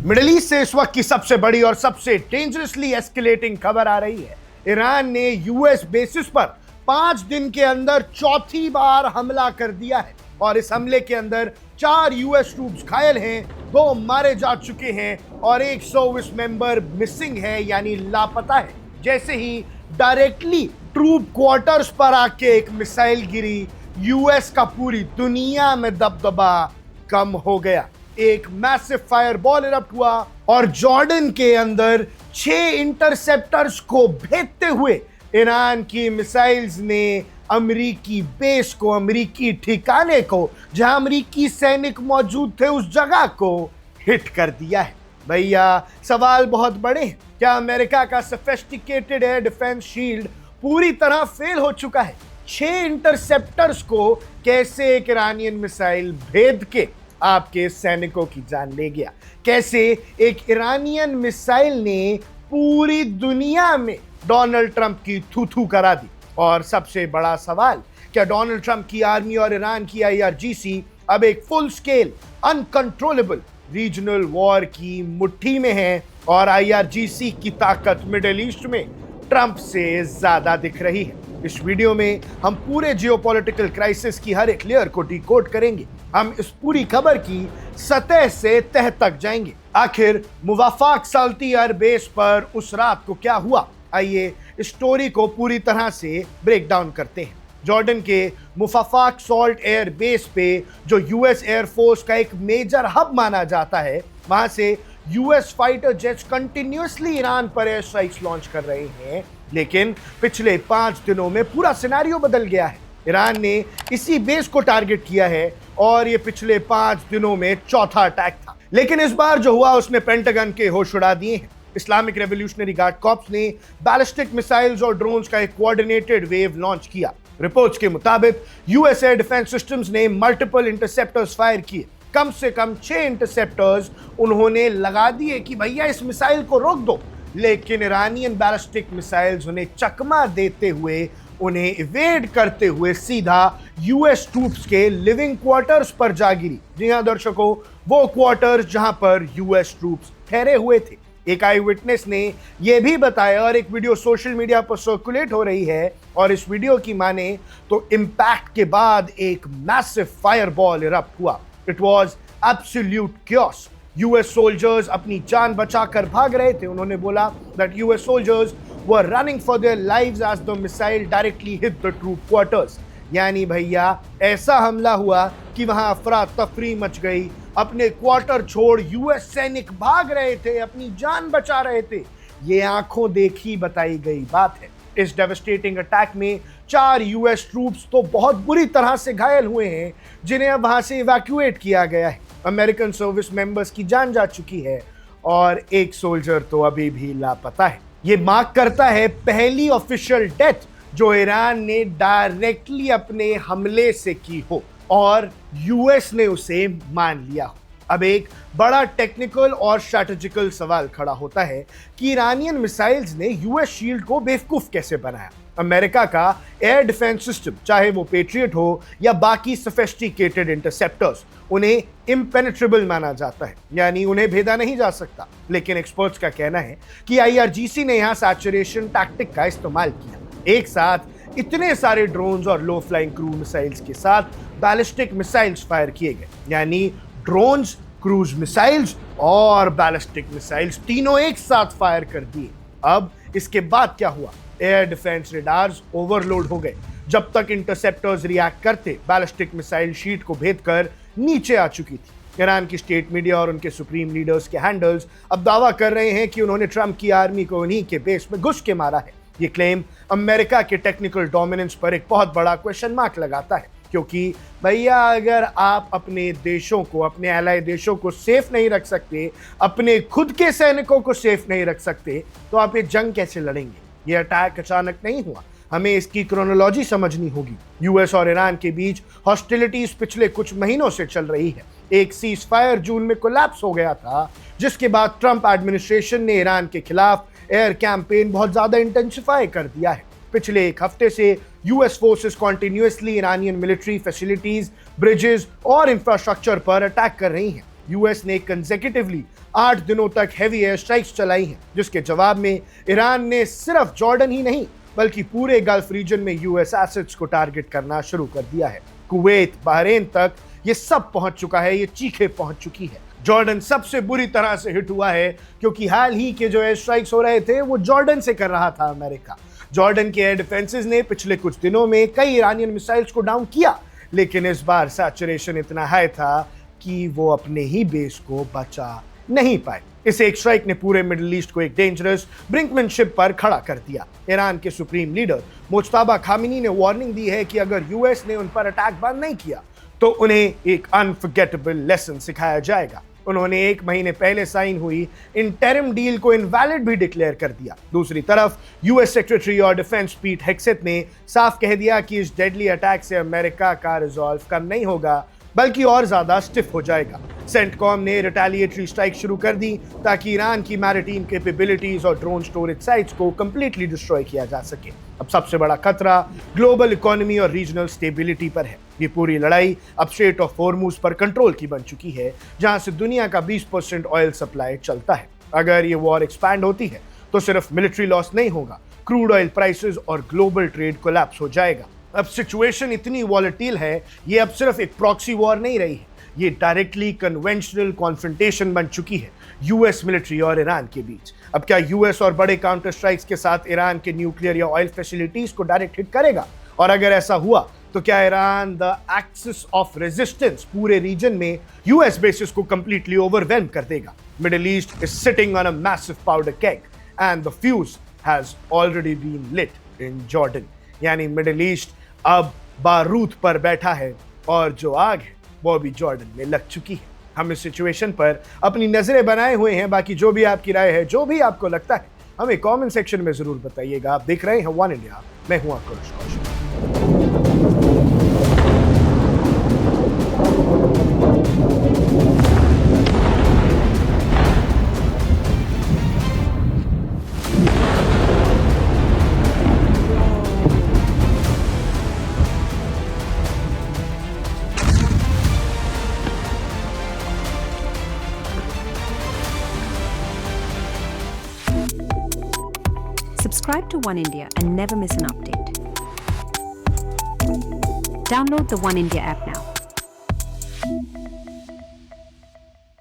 Middle east से इस वक्त की सबसे बड़ी और सबसे डेंजरसली एस्केलेटिंग खबर आ रही है। ईरान ने यूएस बेसिस पर 5 दिन के अंदर चौथी बार हमला कर दिया है और इस हमले के अंदर 4 यूएस ट्रूप्स घायल हैं, 2 मारे जा चुके हैं और एक सर्विस मेंबर मिसिंग है यानी लापता है। जैसे ही डायरेक्टली ट्रूप क्वार्टर्स पर आके एक मिसाइल गिरी, यूएस का पूरी दुनिया में दबदबा कम हो गया। एक मैसिव फायरबॉल इरप्ट हुआ और जॉर्डन के अंदर 6 इंटरसेप्टर्स को भेदते हुए ईरान की मिसाइल्स ने अमेरिकी बेस को, अमेरिकी ठिकाने को, जहां अमेरिकी सैनिक मौजूद थे उस जगह को हिट कर दिया है। भैया सवाल बहुत बड़े हैं। क्या अमेरिका का सोफिस्टिकेटेड एयर डिफेंस शील्ड पूरी तरह फेल हो चुका है? 6 इंटरसेप्टर्स को कैसे एक ईरानियन मिसाइल भेद के आपके सैनिकों की जान ले गया? कैसे एक ईरानियन मिसाइल ने पूरी दुनिया में डोनाल्ड ट्रंप की थू-थू करा दी? और सबसे बड़ा सवाल, क्या डोनाल्ड ट्रंप की आर्मी और ईरान की आईआरजीसी अब एक full scale uncontrollable regional war की मुट्ठी में है और आईआरजीसी की ताकत मिडिल ईस्ट में ट्रंप से ज्यादा दिख रही है? इस वीडियो में हम पूरे जियोपॉलिटिकल क्राइसिस की हर एक लेयर को डिकोड करेंगे। हम इस पूरी खबर की सतह से तह तक जाएंगे। आखिर मुवाफाक साल्ती एयर बेस पर उस रात को क्या हुआ? आइए इस स्टोरी को पूरी तरह से ब्रेक डाउन करते हैं। जॉर्डन के मुवाफाक सॉल्ट एयर बेस पे, जो यूएस एयरफोर्स का एक मेजर हब माना जाता है, वहां से US fighter jets continuously Iran पर एयर स्ट्राइक्स लॉन्च कर रहे हैं। लेकिन पिछले 5 दिनों में पूरा सिनेरियो बदल गया है। ईरान ने इसी बेस को टारगेट किया है और ये पिछले 5 दिनों में चौथा अटैक था। लेकिन इस बार जो हुआ उसने पेंटागन के होश उड़ा दिए हैं। इस्लामिक रेवोल्यूशनरी गार्ड कॉर्प्स ने बैलिस्टिक मिसाइल्स और ड्रोन्स का एक कोऑर्डिनेटेड वेव लॉन्च किया। रिपोर्ट्स के मुताबिक यूएस एयर डिफेंस सिस्टम्स ने मल्टीपल इंटरसेप्टर्स फायर किए। कम से कम 6 इंटरसेप्टर्स उन्होंने लगा दिए कि भैया इस मिसाइल को रोक दो, लेकिन ईरानियन बैलिस्टिक मिसाइल्स उन्हें चकमा देते हुए, उन्हें इवेड करते हुए सीधा यूएस ट्रूप्स के लिविंग क्वार्टर्स पर जा गिरी। जी हां दर्शकों, वो क्वार्टर्स जहां पर यूएस ट्रूप्स ठहरे हुए थे। एक आई विटनेस ने यह भी बताया और एक वीडियो सोशल मीडिया पर सर्कुलेट हो रही है और इस वीडियो की माने तो इम्पैक्ट के बाद एक मैसिव फायरबॉल इरप्ट हुआ। It was absolute chaos। US soldiers अपनी जान बचाकर भाग रहे थे। उन्होंने बोला that US soldiers were running for their lives as the missile directly hit the troop quarters. यानी भैया ऐसा हमला हुआ कि वहां अफरा तफरी मच गई। अपने क्वार्टर छोड़ यूएस सैनिक भाग रहे थे, अपनी जान बचा रहे थे। ये आंखों देखी बताई गई बात है। इस डेवास्टेटिंग अटैक में 4 यूएस ट्रूप्स तो बहुत बुरी तरह से घायल हुए हैं, जिन्हें अब वहां से इवैक्यूएट किया गया है। अमेरिकन सर्विस मेंबर्स की जान जा चुकी है और एक सोल्जर तो अभी भी लापता है। ये मार्क करता है पहली ऑफिशियल डेथ जो ईरान ने डायरेक्टली अपने हमले से की हो और यूएस ने उसे मान लिया हो। अब एक बड़ा टेक्निकल और स्ट्रैटेजिकल सवाल खड़ा होता है कि ईरानियन मिसाइल्स ने यूएस शील्ड को बेवकूफ कैसे बनाया? अमेरिका का एयर डिफेंस सिस्टम, चाहे वो पेट्रियट हो या बाकी सोफिस्टिकेटेड इंटरसेप्टर्स, उन्हें इम्पेनेट्रेबल माना जाता है, यानी उन्हें भेदा नहीं जा सकता। लेकिन एक्सपर्ट्स का कहना है कि आईआरजीसी ने यहां सैचुरेशन टैक्टिक का इस्तेमाल किया। एक साथ इतने सारे ड्रोन्स और लो फ्लाइंग क्रूज मिसाइल्स के साथ बैलिस्टिक मिसाइल्स फायर किए गए, यानी ड्रोन्स, क्रूज मिसाइल्स और बैलिस्टिक मिसाइल्स तीनों एक साथ फायर कर दिए। अब इसके बाद क्या हुआ? एयर डिफेंस रेडार्स ओवरलोड हो गए। जब तक इंटरसेप्टर्स रिएक्ट करते, बैलिस्टिक मिसाइल शीट को भेदकर नीचे आ चुकी थी। ईरान की स्टेट मीडिया और उनके सुप्रीम लीडर्स के हैंडल्स अब दावा कर रहे हैं कि उन्होंने ट्रंप की आर्मी को उन्हीं के बेस में घुस के मारा है। ये क्लेम अमेरिका के टेक्निकल डोमिनेंस पर एक बहुत बड़ा क्वेश्चन मार्क लगाता है, क्योंकि भैया अगर आप अपने देशों को, अपने एलाय देशों को सेफ नहीं रख सकते, अपने खुद के सैनिकों को सेफ नहीं रख सकते, तो आप ये जंग कैसे लड़ेंगे? ये अटैक अचानक नहीं हुआ, हमें इसकी क्रोनोलॉजी समझनी होगी। यूएस और ईरान के बीच हॉस्टिलिटीज पिछले कुछ महीनों से चल रही है। एक सीज फायर जून में कोलैप्स हो गया था, जिसके बाद ट्रंप एडमिनिस्ट्रेशन ने ईरान के खिलाफ एयर कैंपेन बहुत ज्यादा इंटेंसिफाई कर दिया है। पिछले एक हफ्ते से US forces continuously Iranian military facilities, bridges और इंफ्रास्ट्रक्चर पर अटैक कर रही हैं। यूएस ने कंसेक्यूटिवली 8 दिनों तक हेवी एयर स्ट्राइक्स चलाई हैं, जिसके जवाब में ईरान ने सिर्फ जॉर्डन ही नहीं बल्कि पूरे गल्फ रीजन में यूएस एसेट्स को टारगेट करना शुरू कर दिया है। कुवैत, बहरीन तक ये सब पहुंच चुका है, ये चीखें पहुंच चुकी है। जॉर्डन सबसे बुरी तरह से हिट हुआ है क्योंकि हाल ही के जो एयर स्ट्राइक्स हो रहे थे वो जॉर्डन से कर रहा था अमेरिका। जॉर्डन के एयर डिफेंसेस ने पिछले कुछ दिनों में कई ईरानियन मिसाइल्स को डाउन किया, लेकिन इस बार सैचुरेशन इतना हाई था कि वो अपने ही बेस को बचा नहीं पाए। इस एक स्ट्राइक ने पूरे मिडिल ईस्ट को एक डेंजरस ब्रिंकमैनशिप पर खड़ा कर दिया। ईरान के सुप्रीम लीडर मुज्तबा खामिनी ने वार्निंग दी है कि अगर यूएस ने उन पर अटैक बंद नहीं किया तो उन्हें एक अनफॉरगेटेबल लेसन सिखाया जाएगा। उन्होंने 1 महीने पहले साइन हुई इंटरिम डील को इनवैलिड भी डिक्लेयर कर दिया। दूसरी तरफ यूएस सेक्रेटरी और डिफेंस पीट हेग्सेथ ने साफ कह दिया कि इस डेडली अटैक से अमेरिका का रिजॉल्व कम नहीं होगा बल्कि और ज्यादा स्टिफ हो जाएगा। सेंटकॉम ने रिटेलिएटरी स्ट्राइक शुरू कर दी ताकि ईरान की मैरिटाइम कैपेबिलिटीज और ड्रोन स्टोरेज साइट्स को कंप्लीटली डिस्ट्रॉय किया जा सके। अब सबसे बड़ा खतरा ग्लोबल इकोनॉमी और रीजनल स्टेबिलिटी पर है। ये पूरी लड़ाई अब स्ट्रेट ऑफ हॉर्मुज पर कंट्रोल की बन चुकी है, जहां से दुनिया का 20% ऑयल सप्लाई चलता है। अगर ये वॉर एक्सपैंड होती है तो सिर्फ मिलिट्री लॉस नहीं होगा, क्रूड ऑयल प्राइसेस और ग्लोबल ट्रेड कोलैप्स हो जाएगा। अब सिचुएशन इतनी वॉलेटाइल है, ये अब सिर्फ एक प्रॉक्सी वॉर नहीं रही है, ये डायरेक्टली कन्वेंशनल कॉन्फ्रंटेशन बन चुकी है यूएस मिलिट्री और ईरान के बीच। अब क्या यूएस और बड़े काउंटर स्ट्राइक्स के साथ ईरान के न्यूक्लियर या ऑयल फैसिलिटीज को डायरेक्ट हिट करेगा? और अगर ऐसा हुआ तो क्या Iran the axis of resistance पूरे रीजन में यूएस बेसिस को कंप्लीटली ओवरवेल्म कर देगा? Middle East is sitting on a massive powder keg and the fuse has already been lit in Jordan. यानी मिडिल ईस्ट अब बारूद पर बैठा है और जो आग है वो भी जॉर्डन में लग चुकी है। हम इस सिचुएशन पर अपनी नजरें बनाए हुए हैं। बाकी जो भी आपकी राय है, जो भी आपको लगता है, हमें कमेंट सेक्शन में जरूर बताइएगा। आप देख रहे हैं वन इंडिया, मैं हूं आकाश Kaushik. Subscribe to One India and never miss an update. Download the One India app now.